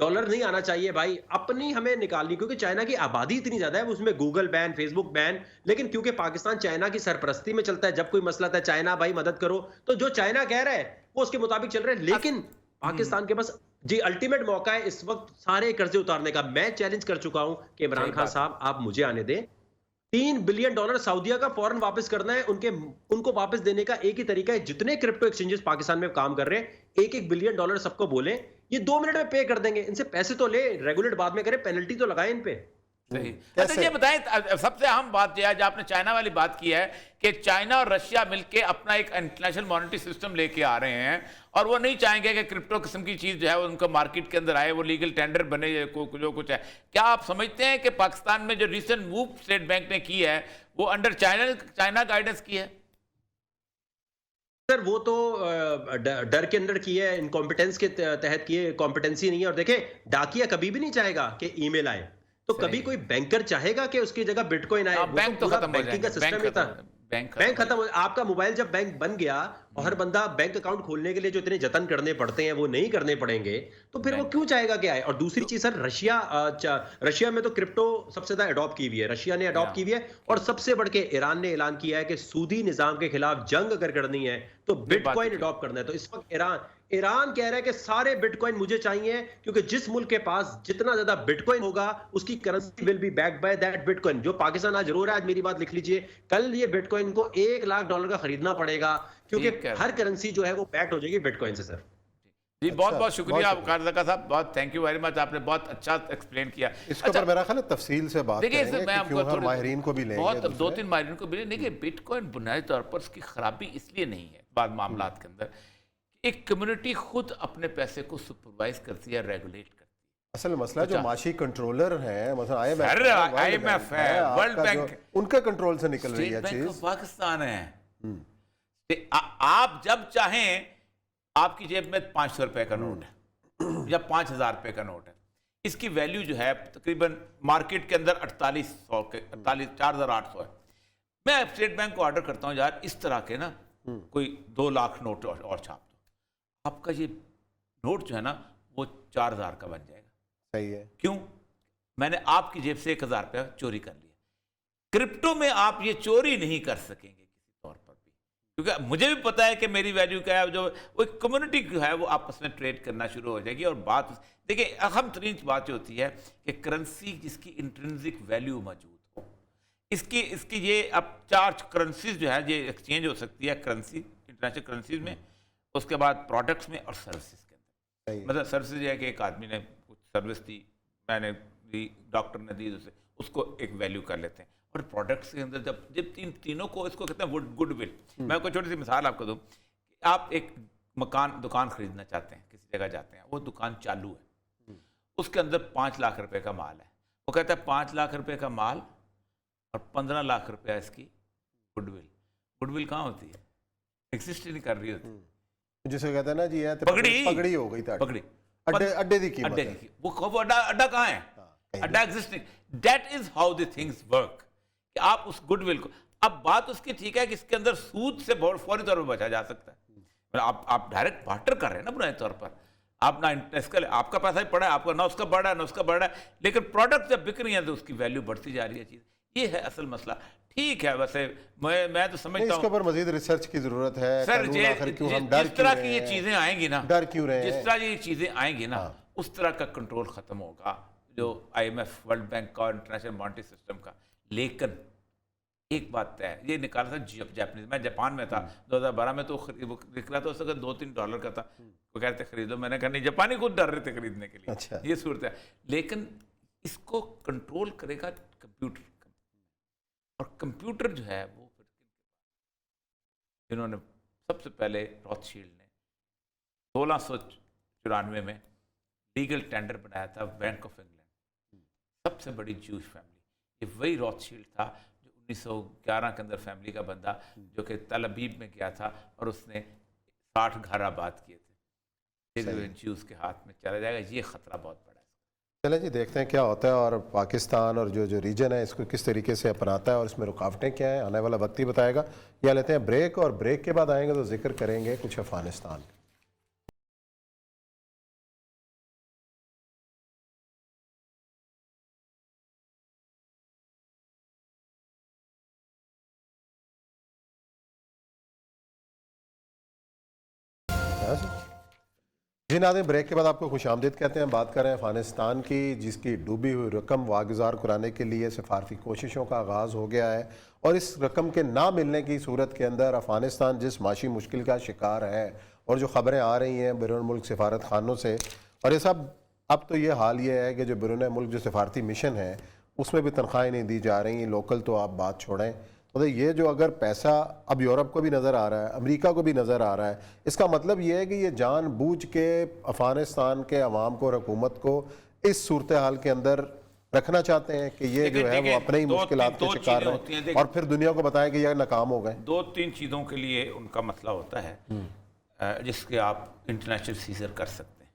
Speaker 3: डॉलर नहीं आना चाहिए भाई, अपनी हमें निकालनी, क्योंकि चाइना की आबादी इतनी ज्यादा है, उसमें गूगल बैन, फेसबुक बैन, लेकिन क्योंकि पाकिस्तान चाइना की सरपरस्ती में चलता है, जब कोई मसला था चाइना भाई मदद करो, तो जो चाइना कह रहा है वो उसके मुताबिक चल रहा है। लेकिन पाकिस्तान के पास जी अल्टीमेट मौका है इस वक्त सारे कर्जे उतारने का। मैं चैलेंज कर चुका हूं कि इमरान खान साहब आप मुझे आने दें, $3 बिलियन सऊदीया का फौरन वापस करना है। उनको वापस देने का एक ही तरीका है, जितने क्रिप्टो एक्सचेंजेस पाकिस्तान में काम कर रहे हैं $1-1 बिलियन सबको बोलें, ये 2 मिनट में पे कर देंगे। इनसे पैसे तो ले, रेगुलेट बाद में करें, पेनल्टी तो लगाए इन पे।
Speaker 2: अच्छा, ये बताएं सबसे अहम बात यह है जो आपने चाइना वाली बात की है कि चाइना और रशिया मिलके अपना एक इंटरनेशनल मॉनेटरी सिस्टम लेके आ रहे हैं और वो नहीं चाहेंगे कि क्रिप्टो किस्म की चीज जो है वो उनका मार्केट के अंदर आए, वो लीगल टेंडर बने जो कुछ है। क्या आप समझते हैं कि पाकिस्तान में जो रिसेंट मूव स्टेट बैंक ने की है वो अंडर चाइना गाइडेंस की है?
Speaker 3: सर वो तो डर के अंदर की है, इनकॉम्पिटेंस के तहत की है, कॉम्पिटेंसी नहीं है। और देखें डाकिया कभी भी नहीं चाहेगा कि ईमेल आए, तो कभी कोई बैंकर चाहेगा कि उसकी जगह बिटकॉइन आए?
Speaker 2: बैंक तो खत्म हो
Speaker 3: बैंकिंग का सिस्टम ही था, बैंक खत्म हो। आपका मोबाइल जब बैंक बन गया और हर बंदा बैंक अकाउंट खोलने के लिए जो इतने जतन करने पड़ते हैं वो नहीं करने पड़ेंगे, तो फिर वो क्यों चाहेगा कि आए? और दूसरी चीज सर, रशिया में तो क्रिप्टो सबसे ज्यादा अडॉप्ट की हुई है, रशिया ने अडॉप्ट की हुई है। और सबसे बढ़ के ईरान ने ऐलान किया है कि सूदी निजाम के खिलाफ जंग अगर करनी है तो बिटकॉइन अडॉप्ट करना है। तो इस वक्त ईरान कह रहा है कि सारे बिटकॉइन मुझे चाहिए, क्योंकि जिस मुल्क के पास जितना ज्यादा बिटकॉइन होगा उसकी currency will be backed by that bitcoin. जो पाकिस्तान आज रो रहा है, आज मेरी बात लिख लीजिए, कल ये बिटकॉइन को $1 लाख का खरीदना पड़ेगा, क्योंकि हर करेंसी जो है वो बैक्ड हो जाएगी बिटकॉइन से। सर
Speaker 2: जी बहुत बहुत शुक्रिया वकार ज़का साहब, बहुत थैंक यू वेरी मच, आपने बहुत अच्छा एक्सप्लेन किया।
Speaker 1: इसके ऊपर मेरा ख्याल है तफसील से बात करेंगे कि क्यों हम माहिरीन को भी लेंगे,
Speaker 2: बहुत 2-3 माहिरीन को भी लेंगे। देखिए बिटकॉइन बुनियादी तौर पर उसकी खराबी इसलिए नहीं है बाद मामलात के अंदर, एक कम्युनिटी खुद अपने पैसे को सुपरवाइज करती है, रेगुलेट करती है।
Speaker 1: असल मसला जो माशी कंट्रोलर हैं, मतलब
Speaker 2: IMF है, वर्ल्ड बैंक,
Speaker 1: उनके कंट्रोल से निकल रही है
Speaker 2: चीज।
Speaker 1: चीज
Speaker 2: पाकिस्तान है, आप जब चाहें आपकी जेब में 500 रुपए का नोट है या 5000 रुपए का नोट है, इसकी वैल्यू जो है तकरीबन मार्केट के अंदर 4800 है। मैं स्टेट बैंक को ऑर्डर करता हूं यार इस तरह के ना कोई 2 लाख नोट और छाप दो, आपका ये नोट जो है ना वो 4000 का बन जाएगा।
Speaker 1: सही है।
Speaker 2: क्यों? मैंने आपकी जेब से 1000 रुपया चोरी कर लिया। क्रिप्टो में आप ये चोरी नहीं कर सकेंगे किसी तौर पर भी, क्योंकि मुझे भी पता है कि मेरी वैल्यू क्या है, जो वो कम्युनिटी है वो आपस में ट्रेड करना शुरू हो जाएगी। और बात देखिए अहम तरीन बात जो होती है कि करेंसी जिसकी इंट्रिंसिक वैल्यू मौजूद हो, इसकी ये अब 4 करेंसीज जो है ये एक्सचेंज हो सकती है, करेंसी इंटरनेशनल करेंसीज में, उसके बाद प्रोडक्ट्स में और सर्विसेज के अंदर। मतलब सर्विसेज है कि एक आदमी ने कुछ सर्विस दी, मैंने दी, डॉक्टर ने दी, उसको एक वैल्यू कर लेते हैं। और प्रोडक्ट्स के अंदर जब तीनों को इसको कहते हैं गुडविल। मैं कोई छोटी सी मिसाल आपको दूं, आप एक दुकान खरीदना चाहते हैं, किसी जगह जाते हैं, वो दुकान चालू है, उसके अंदर 5 लाख रुपए का माल है, वो कहता है 5 लाख रुपए का माल और 15 लाख रुपया इसकी गुडविल कहाँ होती है? एग्जिस्ट ही नहीं कर रही होती,
Speaker 1: जिसे कहते हैं ना जी पगड़ी हो गई, पगड़ी अड्डे दी कीमत है।
Speaker 2: वो अड्डा कहाँ है? अड्डा existing. That is how the things work, कि आप उस गुडविल को, अब बात उसकी ठीक है कि इसके अंदर सूद से फौरी तौर पर बचा जा सकता है, आप डायरेक्ट बार्टर कर रहे हैं ना बुनियादी तौर पर। आप ना इसका आपका पैसा ही पड़ा है, आपका ना उसका बढ़ा है ना उसका बढ़ा है, लेकिन प्रोडक्ट जब बिक रही है तो उसकी वैल्यू बढ़ती जा रही है चीज़। ये है असल मसला। ठीक है, वैसे मैं तो समझता हूँ
Speaker 1: इसके ऊपर मजीद रिसर्च की जरूरत है।
Speaker 2: सर, जिस तरह की ये चीजें आएंगी ना,
Speaker 1: डर क्यों रहे हैं,
Speaker 2: जिस तरह ये चीजें आएंगी ना, उस तरह का कंट्रोल खत्म होगा जो IMF, वर्ल्ड बैंक का, इंटरनेशनल मॉनेटरी सिस्टम का। लेकिन एक बात तय है, ये निकाला था जापानीज, मैं जापान में था 2012 में, तो वो दिख रहा था उस वक्त $2-3 का था। वो कहते खरीदो, मैंने कहा नहीं, जापानी खुद डर रहे थे खरीदने के लिए।
Speaker 1: अच्छा।
Speaker 2: ये सूरत है। लेकिन इसको कंट्रोल करेगा कंप्यूटर, और कंप्यूटर जो है वो फिर इन्होंने सबसे पहले रॉथशील्ड ने 1694 में लीगल टेंडर बनाया था बैंक ऑफ इंग्लैंड, सबसे बड़ी जूश फैमिली। ये वही रॉथशील्ड था जो 1911 के अंदर फैमिली का बंदा जो कि तल अबीब में गया था और उसने 60 घर आबाद किए थे। जूस के हाथ में चला जाएगा, ये खतरा बहुत बड़ा है।
Speaker 1: चलें जी, देखते हैं क्या होता है और पाकिस्तान और जो रीजन है इसको किस तरीके से अपनाता है और इसमें रुकावटें क्या हैं, आने वाला वक्त ही बताएगा। या लेते हैं ब्रेक, और ब्रेक के बाद आएंगे तो जिक्र करेंगे कुछ अफगानिस्तान। जी नाज़रीन, ब्रेक के बाद आपको खुशामदीद कहते हैं। बात कर रहे हैं अफगानिस्तान की, जिसकी डूबी हुई रकम वागुजार कराने के लिए सफारती कोशिशों का आगाज़ हो गया है, और इस रकम के ना मिलने की सूरत के अंदर अफगानिस्तान जिस माशी मुश्किल का शिकार है, और जो ख़बरें आ रही हैं बैरून मुल्क सफारत खानों से, और ये सब अब तो ये हाल ये है कि जो बैरून मुल्क जो सफारती मिशन है उसमें भी तनख्वाहें नहीं दी जा रही, लोकल तो आप बात छोड़ें। तो ये जो अगर पैसा अब यूरोप को भी नज़र आ रहा है, अमेरिका को भी नज़र आ रहा है, इसका मतलब ये है कि ये जानबूझ के अफगानिस्तान के अवाम को और हुकूमत को इस सूरत हाल के अंदर रखना चाहते हैं कि ये जो है वो अपने ही मुश्किलात के शिकार हैं और फिर दुनिया को बताएं कि ये नाकाम हो गए।
Speaker 2: 2-3 चीज़ों के लिए उनका मसला होता है जिसके आप इंटरनेशनल सीजर कर सकते हैं।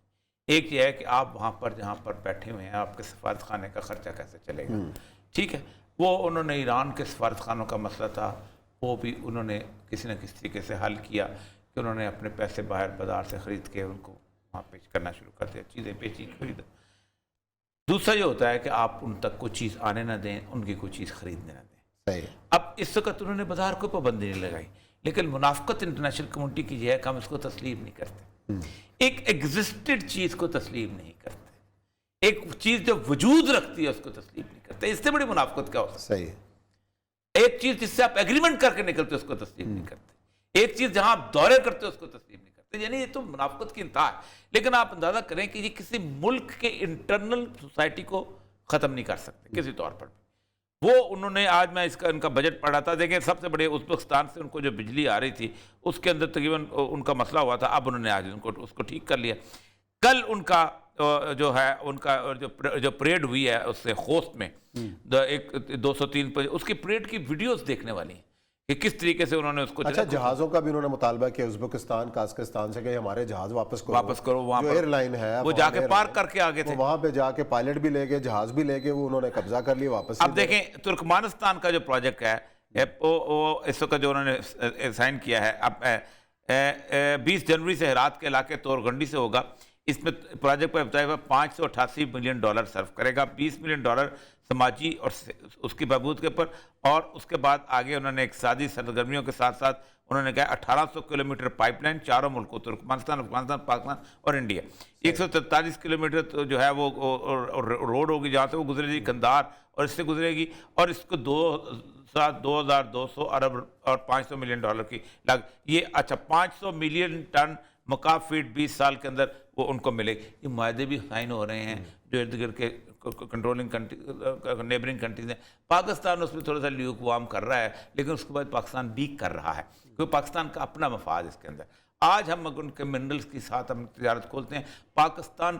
Speaker 2: एक ये है कि आप वहाँ पर जहाँ पर बैठे हुए हैं आपके सफारत खाने का खर्चा कैसे चलेगा। ठीक है, वो उन्होंने ईरान के सफारत खानों का मसला था, वो भी उन्होंने किसी न किसी तरीके से हल किया कि उन्होंने अपने पैसे बाहर बाजार से ख़रीद के उनको वहाँ पेश करना शुरू कर दिया, चीज़ें बेची खरीदो। दूसरा ये होता है कि आप उन तक कोई चीज़ आने ना दें, उनकी कोई चीज़ खरीदने ना दें।
Speaker 1: सही।
Speaker 2: अब इस वक्त उन्होंने बाजार को पाबंदी नहीं लगाई, लेकिन मुनाफकत इंटरनेशनल कम्युनिटी की यह है कि हम इसको तस्लीम नहीं करते। एक एग्जिस्टेड चीज़ को तस्लीम नहीं करते, एक चीज़ जो वजूद रखती है उसको तस्लीम नहीं करते। इससे बड़ी मुनाफकत क्या हो सकती है?
Speaker 1: सही है।
Speaker 2: एक चीज़ जिससे आप एग्रीमेंट करके निकलते उसको तस्लीम नहीं करते, एक चीज़ जहां आप दौरे करते उसको तस्लीम नहीं करते। यानी ये तो मुनाफकत की इंतहा है। लेकिन आप अंदाजा करें कि ये किसी मुल्क के इंटरनल सोसाइटी को ख़त्म नहीं कर सकते किसी तौर पर। वो उन्होंने, आज मैं इसका इनका बजट पढ़ा था, देखें सबसे बड़े उज़्बेकिस्तान से उनको जो बिजली आ रही थी उसके अंदर तकरीबन उनका मसला हुआ था, अब उन्होंने आज उनको उसको ठीक कर लिया। कल उनका जो है उनका जो परेड हुई है उससे खोस्त में एक 203 पर उसकी परेड की वीडियोस देखने वाली हैं कि किस तरीके से उन्होंने उसको।
Speaker 1: अच्छा, जहाज़ों का भी उन्होंने मुतालबा किया उज़्बेकिस्तान काज़ाकिस्तान से कि हमारे जहाज़ वापस करो
Speaker 2: वहाँ
Speaker 1: जो एयरलाइन है
Speaker 2: वो जाके पार्क करके आगे थे,
Speaker 1: वहाँ पे जाके पायलट भी ले गए, जहाज़ भी ले गए, वो उन्होंने कब्जा कर लिया वापस।
Speaker 2: अब देखें तुर्कमानिस्तान का जो प्रोजेक्ट है वो इस वक्त जो उन्होंने साइन किया है, अब 20 जनवरी से हेरात के इलाके तोरगंडी से होगा। इसमें प्रोजेक्ट पर बताया हुआ $588 मिलियन सर्व करेगा, $20 मिलियन समाजी और उसकी बहबूद के ऊपर, और उसके बाद आगे उन्होंने इक़्तिसादी सरगर्मियों के साथ साथ उन्होंने कहा 1800 किलोमीटर पाइपलाइन चारों मुल्कों तुर्कमेनिस्तान, अफगानिस्तान, पाकिस्तान और इंडिया। 143 किलोमीटर तो जो है वो रोड होगी जहाँ से वो गुजरेगी कंधार और इससे गुजरेगी, और इसको 2200 अरब और $500 मिलियन की लाग ये। अच्छा, 500 मिलियन टन मकाफ फीट 20 साल के अंदर वो उनको मिलेगी। ये मायदे भी साइन हो रहे हैं जो इर्द गिर्द के कंट्रोलिंग कंट्री नेबरिंग कंट्रीज हैं। पाकिस्तान उसमें थोड़ा सा ल्यूक वार्म कर रहा है, लेकिन उसके बाद पाकिस्तान वीक कर रहा है क्योंकि पाकिस्तान का अपना मफाद इसके अंदर। आज हम उनके मिनरल्स के साथ हम तजारत खोलते हैं, पाकिस्तान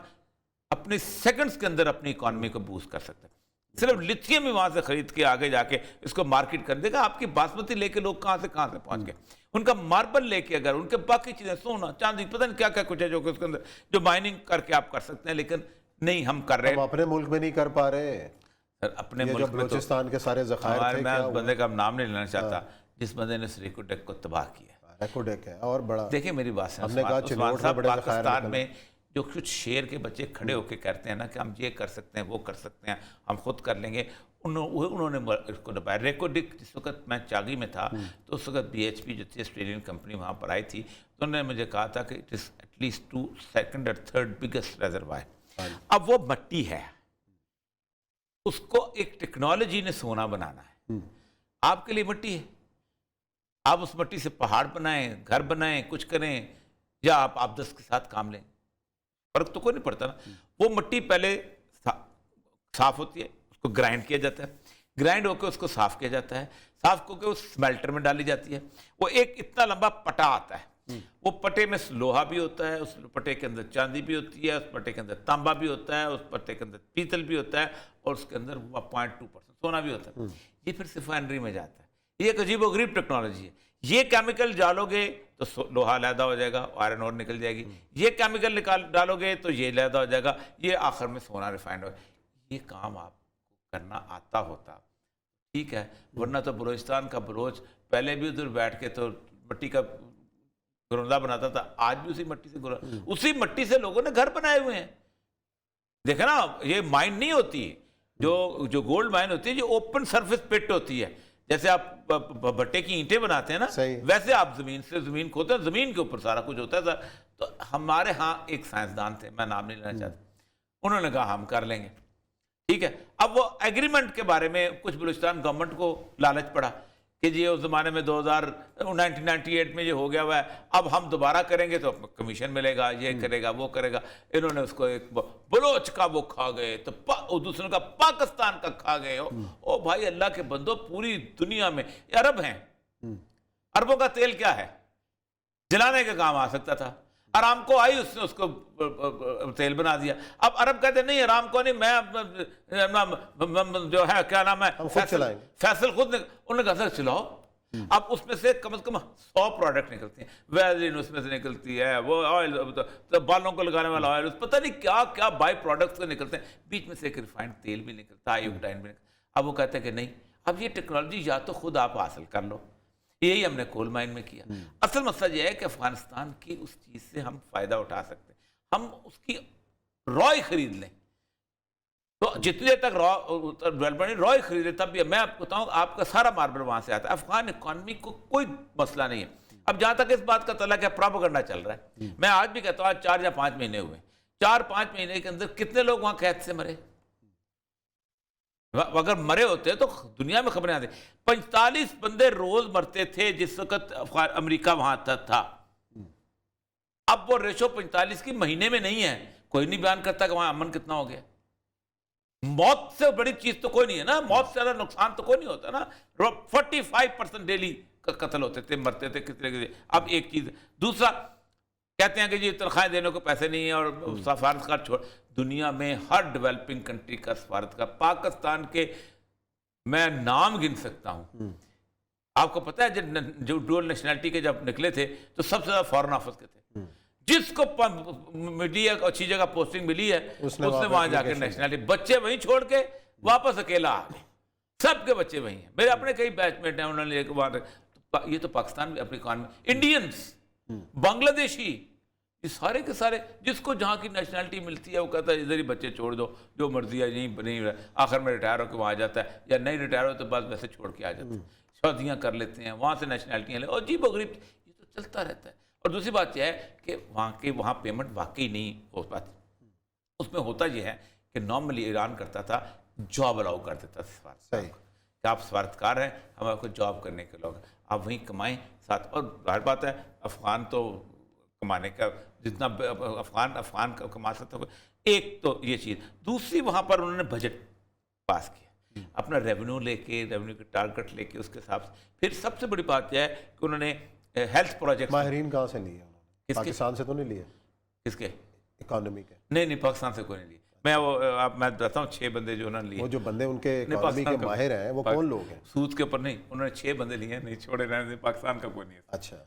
Speaker 2: अपने सेकंड्स के अंदर अपनी इकॉनमी को बूस्ट कर सकता है। सिर्फ लिथियम ही वहाँ से खरीद के आगे जाके इसको मार्केट कर देगा। आपकी बासमती लेके लोग कहाँ से पहुँच गए, उनका मार्बल लेके, अगर उनके बाकी चीज़ें सोना चांदी पता नहीं क्या क्या कुछ है जो कि उसके अंदर जो माइनिंग करके आप कर सकते हैं, लेकिन नहीं हम कर रहे हैं।
Speaker 1: हम अपने मुल्क में नहीं कर पा रहे
Speaker 2: सर, अपने मुल्क में
Speaker 1: बलूचिस्तान के सारे ज़खायर थे।
Speaker 2: मैं उस बंदे का नाम नहीं लेना चाहता जिस बंदे ने रेकोडेक को तबाह किया।
Speaker 1: रेकोडेक है और बड़ा।
Speaker 2: देखिए मेरी बात से,
Speaker 1: हमने कहा
Speaker 2: पाकिस्तान में जो कुछ शेर के बच्चे खड़े होकर कहते हैं ना कि हम ये कर सकते हैं, वो कर सकते हैं, हम खुद कर लेंगे, उन्होंने इसको दबाया। रेकोडिक जिस वक्त मैं चागी में था तो उस वक्त BHP जो थी ऑस्ट्रेलियन कंपनी वहाँ पर आई थी, तो उन्होंने मुझे कहा था कि इट इज़ एटलीस्ट 2nd और 3rd बिगेस्ट रेजरवायर। अब वो मट्टी है, उसको एक टेक्नोलॉजी ने सोना बनाना है। आपके लिए मट्टी है, आप उस मट्टी से पहाड़ बनाएं, घर बनाएं, कुछ करें, या आप आपदस के साथ काम लें, फर्क तो कोई नहीं पड़ता ना। वो मट्टी पहले साफ होती है, उसको ग्राइंड किया जाता है, ग्राइंड होकर उसको साफ किया जाता है, साफ होकर उस स्मेल्टर में डाली जाती है। वो एक इतना लंबा पटा आता है, वो पटे में लोहा भी होता है, उस पटे के अंदर चांदी भी होती है, उस पटे के अंदर तांबा भी होता है, उस पटे के अंदर पीतल भी होता है, और उसके अंदर 0.2% सोना भी होता है। ये फिर रिफाइनरी में जाता है। ये एक अजीबोगरीब टेक्नोलॉजी है। ये केमिकल डालोगे तो लोहा लैदा हो जाएगा, आयरन और निकल जाएगी। ये केमिकल डालोगे तो ये लैदा हो जाएगा, ये आखिर में सोना रिफाइंड हो। ये काम आपको करना आता होता ठीक है, वरना तो बलूचिस्तान का बलोच पहले भी उधर बैठ के तो मिट्टी का घरोंदा बनाता था, आज भी उसी मट्टी से लोगों ने घर बनाए हुए हैं। देखा ना, ये माइन नहीं होती, जो गोल्ड माइन होती है, जो ओपन सरफेस पिट होती है। जैसे आप भट्टे की ईंटें बनाते हैं ना, वैसे आप जमीन से जमीन खोदते हैं, जमीन के ऊपर सारा कुछ होता था। तो हमारे यहाँ एक साइंसदान थे, मैं नाम नहीं लेना चाहता, उन्होंने कहा हम कर लेंगे, ठीक है। अब वो एग्रीमेंट के बारे में कुछ बलूचिस्तान गवर्नमेंट को लालच पड़ा कि जी उस जमाने में 1998 में ये हो गया हुआ है, अब हम दोबारा करेंगे तो कमीशन मिलेगा, ये करेगा, वो करेगा। इन्होंने उसको एक बलोच का वो खा गए, तो दूसरों का पाकिस्तान का खा गए। ओ भाई अल्लाह के बंदो, पूरी दुनिया में अरब हैं, अरबों का तेल क्या है, जलाने का काम आ सकता था। अरामको आई, उसने उसको तेल बना दिया। अब अरब कहते नहीं, अरामको नहीं, मैं जो है क्या नाम है, फैसल खुद, उन्होंने कहा सर चलाओ। अब उसमें से कम 100 प्रोडक्ट निकलते हैं, वैलिन उसमें से निकलती है, वो ऑयल तो बालों को लगाने वाला ऑयल, पता नहीं क्या क्या बाई प्रोडक्ट्स के निकलते हैं, बीच में से एक रिफाइंड तेल भी निकलता है, आयोडाइन भी निकलता। अब वो कहते हैं कि नहीं, अब ये टेक्नोलॉजी या तो खुद आप हासिल कर लो, यही हमने कोल माइन में किया। असल मसला यह है कि अफगानिस्तान की उस चीज़ से हम फायदा उठा सकते हैं, हम उसकी रॉय खरीद लें। तो जितनी देर तक डेवलपमेंट रॉय खरीदे, तब भी मैं आपको बताऊँ, आपका सारा मार्बल वहाँ से आता है। अफगान इकॉनमी को कोई मसला नहीं है। अब जहाँ तक इस बात का तलक है, प्रोपेगेंडा चल रहा है। मैं आज भी कहता हूँ, आज 4 या 5 महीने हुए, 4-5 महीने के अंदर कितने लोग वहाँ कैद से मरे। अगर मरे होते तो दुनिया में खबरें आती। 45 बंदे रोज मरते थे जिस वक्त अमेरिका वहां था। अब वो रेशो 45 की महीने में नहीं है। कोई नहीं बयान करता कि वहां अमन कितना हो गया। मौत से बड़ी चीज तो कोई नहीं है ना, मौत से ज्यादा नुकसान तो कोई नहीं होता ना। 45% डेली कत्ल होते थे, मरते थे कितने। अब एक चीज, दूसरा कहते हैं कि जी तनख्वाहें देने को पैसे नहीं है और सफारतकार छोड़। दुनिया में हर डेवलपिंग कंट्री का सफारतकार, पाकिस्तान के मैं नाम गिन सकता हूं। आपको पता है जो डुअल नेशनैलिटी के जब निकले थे तो सबसे ज्यादा फॉरेन ऑफिस के थे। जिसको मीडिया को अच्छी जगह पोस्टिंग मिली है उसने वहां जाकर नेशनैलिटी, बच्चे वहीं छोड़ के वापस अकेला आ गए। सबके बच्चे वहीं हैं। मेरे अपने कई बैचमेट हैं, उन्होंने ये तो पाकिस्तान में अपनी इकॉनमी, इंडियंस, बांग्लादेशी, ये सारे के सारे जिसको जहाँ की नेशनैलिटी मिलती है वो कहता है इधर ही बच्चे छोड़ दो, जो मर्जी है यहीं नहीं, आखिर में रिटायर होकर वहाँ आ जाता है, या नहीं रिटायर हो तो बस वैसे छोड़ के आ जाता है, शादियाँ कर लेते हैं, वहाँ से नेशनैलिटियाँ ले, और अजीब गरीब ये तो चलता रहता है। और दूसरी बात यह है कि वहाँ पेमेंट वाकई नहीं हो पाती। उसमें होता यह है कि नॉर्मली ईरान करता था, जॉब अलाउ कर देता था कि आप सफारतकार हैं, हम आपको जॉब करने के लोग, आप वहीं कमाएं साथ। और हर बात है, अफगान तो कमाने का जितना अफगान का कमा सकता है। एक तो ये चीज़, दूसरी वहाँ पर उन्होंने बजट पास किया अपना रेवेन्यू लेके, रेवेन्यू के टारगेट लेके, उसके हिसाब से। फिर सबसे बड़ी बात यह है कि उन्होंने हेल्थ प्रोजेक्ट,
Speaker 1: माहिरीन कहाँ से लिए? पाकिस्तान से तो नहीं लिए?
Speaker 2: किसके?
Speaker 1: इकोनॉमी के?
Speaker 2: नहीं, पाकिस्तान से कोई नहीं लिए। मैं बताता हूँ, 6 बंदे जो उन्होंने लिए।
Speaker 1: वो जो बंदे उनके इकोनॉमी के माहिर हैं वो कौन लोग हैं?
Speaker 2: सूद के ऊपर नहीं, उन्होंने 6 बंदे लिए, नहीं छोड़े रहने, पाकिस्तान का कोई नहीं है।
Speaker 1: अच्छा,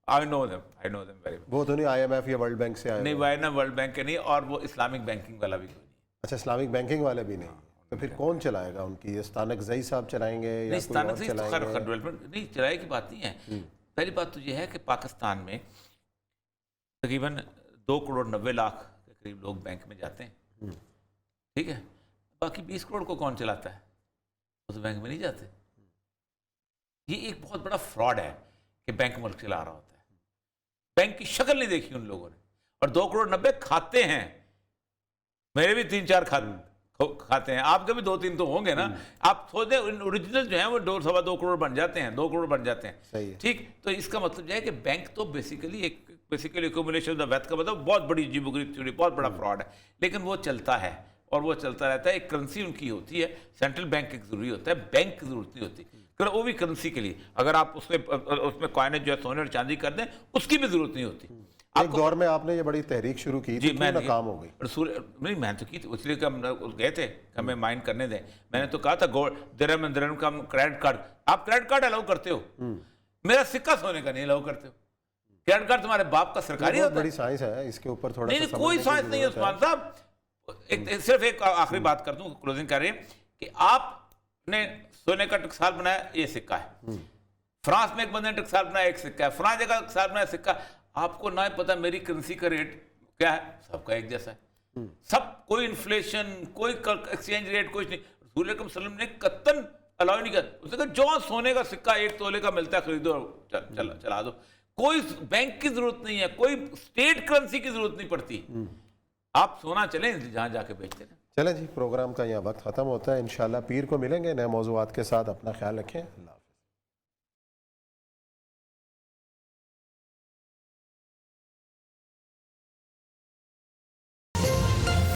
Speaker 2: I know them very well।
Speaker 1: वो तो नहीं IMF या वर्ल्ड बैंक से आए?
Speaker 2: नहीं, वाई ना वर्ल्ड बैंक के नहीं, और वो इस्लामिक बैंकिंग वाला भी कोई नहीं।
Speaker 1: अच्छा, इस्लामिक बैंकिंग वाले भी नहीं। तो फिर कौन चलाएगा उनकी? ये स्थानक ज़ई साहब चलाएंगे या कोई और चलाएंगे?
Speaker 2: डेवलपमेंट नहीं, चलाए की बात नहीं है। पहली बात तो ये है कि पाकिस्तान में तकरीबन 2 करोड़ 90 लाख के गरीब लोग बैंक में जाते हैं, ठीक है, बाकी 20 करोड़ को कौन चलाता है, वो तो बैंक में नहीं जाते। ये एक बहुत बड़ा फ्रॉड है कि बैंक मुल्क चला रहा होता है, बैंक की शक्ल नहीं देखी उन लोगों ने। और 2 करोड़ 90 खाते हैं, मेरे भी 3-4 खाते हैं, आपके भी 2-3 तो होंगे ना। आप सोचते ओरिजिनल जो है वो 2-2.25 करोड़ बन जाते हैं, 2 करोड़ बन जाते हैं,
Speaker 1: सही है।
Speaker 2: ठीक। तो इसका मतलब यह है कि बैंक तो basically accumulation of the wealth का मतलब बहुत बड़ी अजीबोगरीब थ्योरी, बहुत बड़ा फ्रॉड है, लेकिन वो चलता है और वो चलता रहता है। एक करेंसी उनकी होती है, सेंट्रल बैंक एक जरूरी होता है, बैंक की जरूरत नहीं होती, वो भी करेंसी के लिए। अगर आप उसमें कॉइनेज जो है सोने और चांदी कर दें, उसकी भी जरूरत नहीं होती।
Speaker 1: एक दौर में आपने ये बड़ी तहरीक शुरू की थी, क्यों नाकाम हो गई?
Speaker 2: नहीं, मैं तो की थी, इसलिए हम गए थे, हमें माइंड करने दें। मैंने तो कहा था दिरहम का क्रेडिट कार्ड, आप क्रेडिट कार्ड अलाउ करते हो, मेरा सिक्का सोने का नहीं अलाउ करते हो। क्रेडिट कार्ड तुम्हारे बाप का सरकारी होता है।
Speaker 1: बड़ी साइंस है इसके ऊपर, थोड़ा
Speaker 2: नहीं, कोई साइंस नहीं है उस्मान साहब। सिर्फ एक आखिरी बात कर दूं, क्लोजिंग कर रही है कि आपने सोने का टकसाल बनाया, ये सिक्का है। फ्रांस में एक बंदे ने टकसाल बनाया, एक सिक्का है। फलां जगह टकसाल बनाया, सिक्का। आपको ना पता मेरी करेंसी का रेट क्या है, सबका एक जैसा है, सब, कोई इन्फ्लेशन, कोई एक्सचेंज रेट कुछ नहीं। रसूल अकरम सल्लल्लाहु अलैहि वसल्लम ने कतन अलाउ नहीं किया। उसने कहा जो सोने का सिक्का 1 तोले का मिलता है खरीदो और चला दो। कोई बैंक की जरूरत नहीं है, कोई स्टेट करेंसी की जरूरत नहीं पड़ती। आप सोना चलें जहां जाके बेचते हैं।
Speaker 1: चलें जी, प्रोग्राम का यहाँ वक्त खत्म होता है। इंशाल्लाह पीर को मिलेंगे नए मौज़ूआत के साथ। अपना ख्याल रखें। अल्लाह।